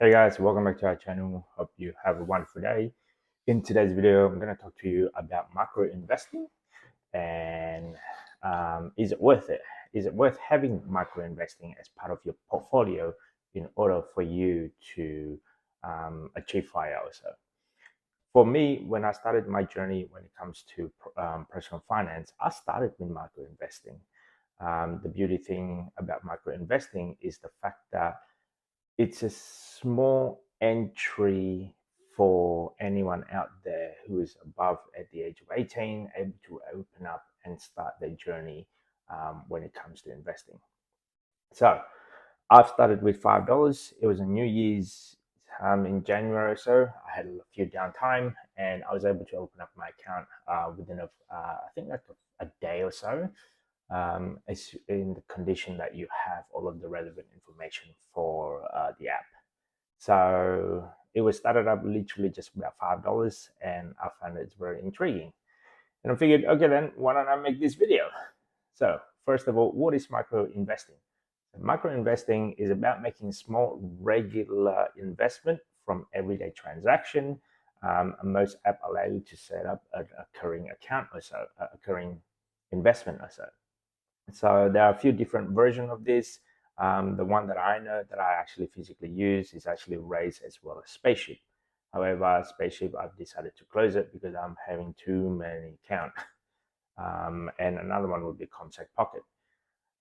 Hey guys, welcome back to our channel. Hope you have a wonderful day. In today's video, I'm going to talk to you about macro investing and is it worth it? Is it worth having macro investing as part of your portfolio in order for you to achieve FIRE also? For me, when I started my journey when it comes to personal finance, I started with macro investing. The beauty thing about macro investing is the fact that it's a small entry for anyone out there who is above at the age of 18, able to open up and start their journey when it comes to investing. So I've started with $5. It was a New Year's in January or so. I had a few downtime and I was able to open up my account within I think like a day or so. It's in the condition that you have all of the relevant information for the app. So it was started up literally just about $5, and I found it's very intriguing. And I figured, okay, then why don't I make this video? So first of all, what is micro investing? Micro investing is about making small, regular investment from everyday transaction. Most app allow you to set up a recurring account or so, a recurring investment or so. So there are a few different versions of this. The one that I know that I actually physically use is actually Raise as well as Spaceship. However, Spaceship, I've decided to close it because I'm having too many accounts. And another one would be Contact Pocket.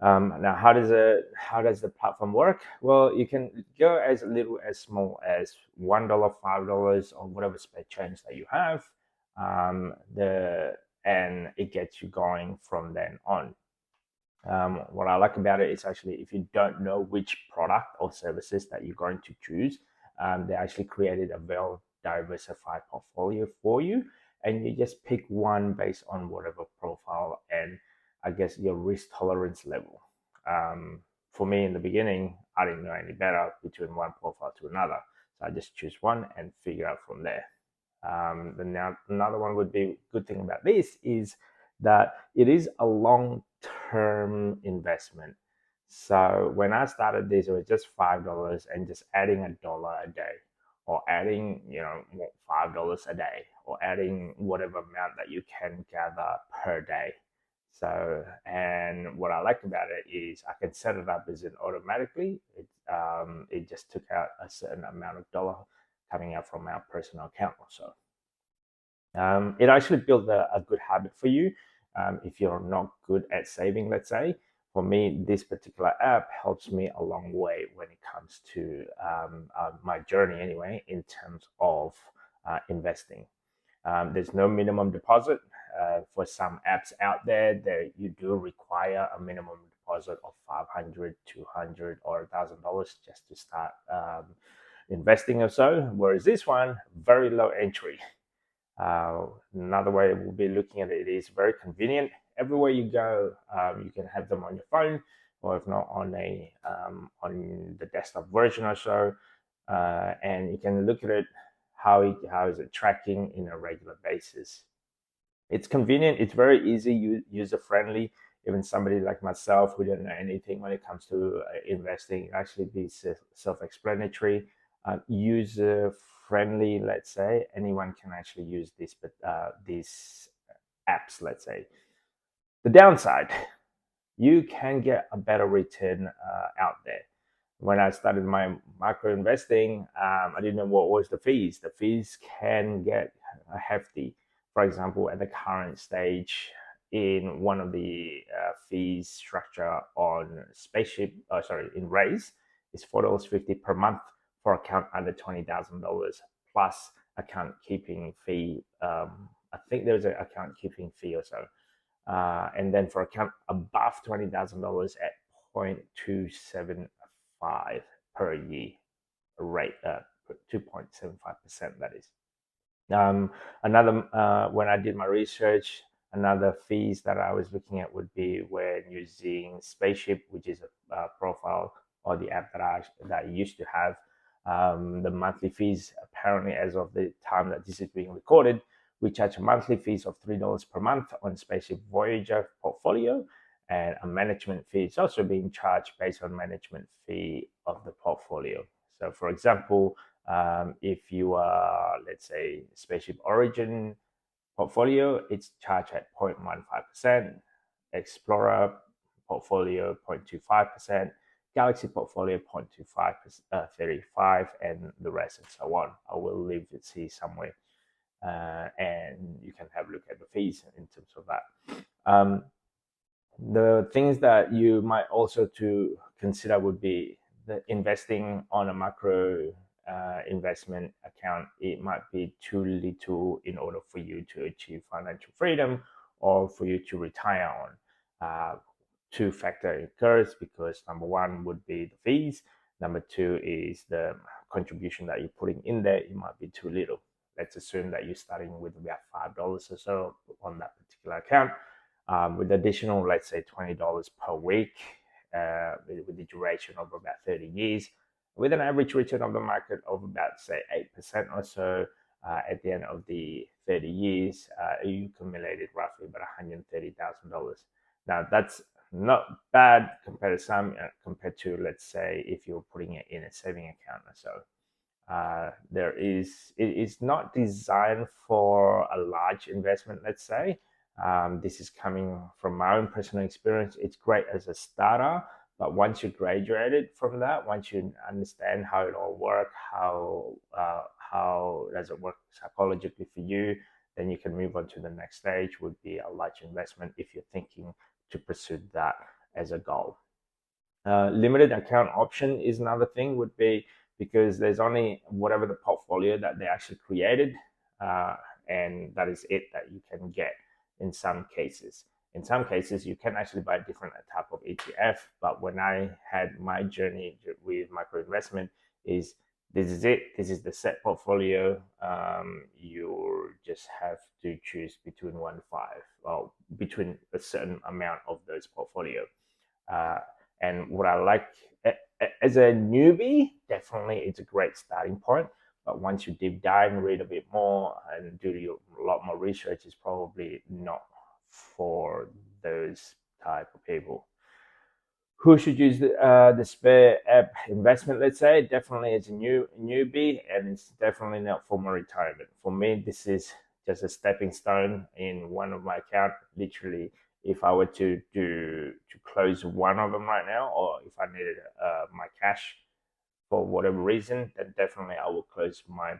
Now, how does the platform work? Well, you can go as little as small as $1, $5, or whatever spare change that you have. And it gets you going from then on. What I like about it is actually if you don't know which product or services that you're going to choose, they actually created a well diversified portfolio for you, and you just pick one based on whatever profile and I guess your risk tolerance level. For me in the beginning, I didn't know any better between one profile to another, so I just choose one and figure out from there. Now another one would be good thing about this is that it is a long-term investment. So when I started this, it was just $5 and just adding $1 a day, or adding $5 a day, or adding whatever amount that you can gather per day. So, and what I like about it is I can set it up as it automatically. It just took out a certain amount of dollar coming out from our personal account or so. It actually built a good habit for you if you're not good at saving, let's say. For me, this particular app helps me a long way when it comes to my journey anyway, in terms of investing. There's no minimum deposit. For some apps out there, you do require a minimum deposit of $500, $200, or $1,000 just to start investing or so. Whereas this one, very low entry. Another way we'll be looking at it is very convenient. Everywhere you go, you can have them on your phone, or if not on on the desktop version or so, and you can look at it. How is it tracking in a regular basis? It's convenient. It's very easy, user friendly. Even somebody like myself who don't know anything when it comes to investing, actually be self-explanatory, user friendly. Let's say anyone can actually use these apps. Let's say the downside, you can get a better return out there. When I started my micro investing, I didn't know what was the fees. The fees can get hefty. For example, at the current stage, in one of the fees structure on in Raise, is $4.50 per month for account under $20,000 plus account keeping fee. I think there's an account keeping fee or so. And then for account above $20,000 at 0.275 per year rate, 2.75%, that is. When I did my research, another fees that I was looking at would be when using Spaceship, which is a profile or the app that I used to have. The monthly fees, apparently, as of the time that this is being recorded, we charge monthly fees of $3 per month on Spaceship Voyager portfolio, and a management fee is also being charged based on management fee of the portfolio. So for example, if you are, let's say, Spaceship Origin portfolio, it's charged at 0.15%, Explorer portfolio 0.25%, Galaxy portfolio 0.25, 35, and the rest and so on. I will leave it see somewhere, and you can have a look at the fees in terms of that. The things that you might also to consider would be the investing on a macro investment account. It might be too little in order for you to achieve financial freedom or for you to retire on. Two factor occurs because number one would be the fees. Number two is the contribution that you're putting in there. It might be too little. Let's assume that you're starting with about $5 or so on that particular account. With additional, let's say, $20 per week, with the duration of about 30 years, with an average return of the market of about, say, 8% or so, at the end of the 30 years, you accumulated roughly about $130,000. Now, that's not bad compared to some, compared to, let's say, if you're putting it in a saving account or so. It is not designed for a large investment, let's say. This is coming from my own personal experience. It's great as a starter, but once you graduated from that, once you understand how it all works, how does it work psychologically for you, then you can move on to the next stage, would be a large investment if you're thinking to pursue that as a goal. Limited account option is another thing, would be because there's only whatever the portfolio that they actually created, and that is it that you can get in some cases. In some cases, you can actually buy different type of ETF, but when I had my journey with micro investment, is this is it. This is the set portfolio. You just have to choose between 1 to 5, or between a certain amount of those portfolio. And what I like as a newbie, definitely it's a great starting point. But once you deep dive and read a bit more and do a lot more research, it's probably not for those type of people. Who should use the Spare app investment? Let's say definitely as a newbie, and it's definitely not for my retirement. For me, this is just a stepping stone in one of my account. Literally, if I were to close one of them right now, or if I needed my cash for whatever reason, then definitely I will close my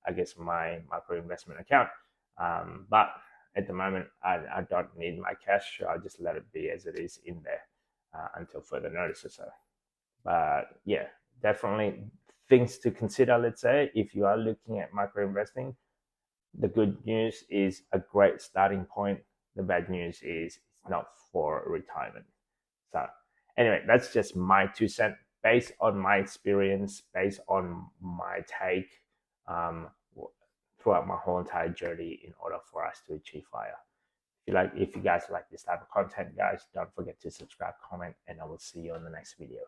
I guess my micro investment account. But at the moment, I don't need my cash. So I just let it be as it is in there until further notice or so. But yeah, definitely things to consider. Let's say if you are looking at micro investing, the good news is a great starting point. The bad news is it's not for retirement. So anyway, that's just my 2 cents based on my experience, based on my take throughout my whole entire journey in order for us to achieve fire. If you guys like this type of content, guys, don't forget to subscribe, comment, and I will see you on the next video.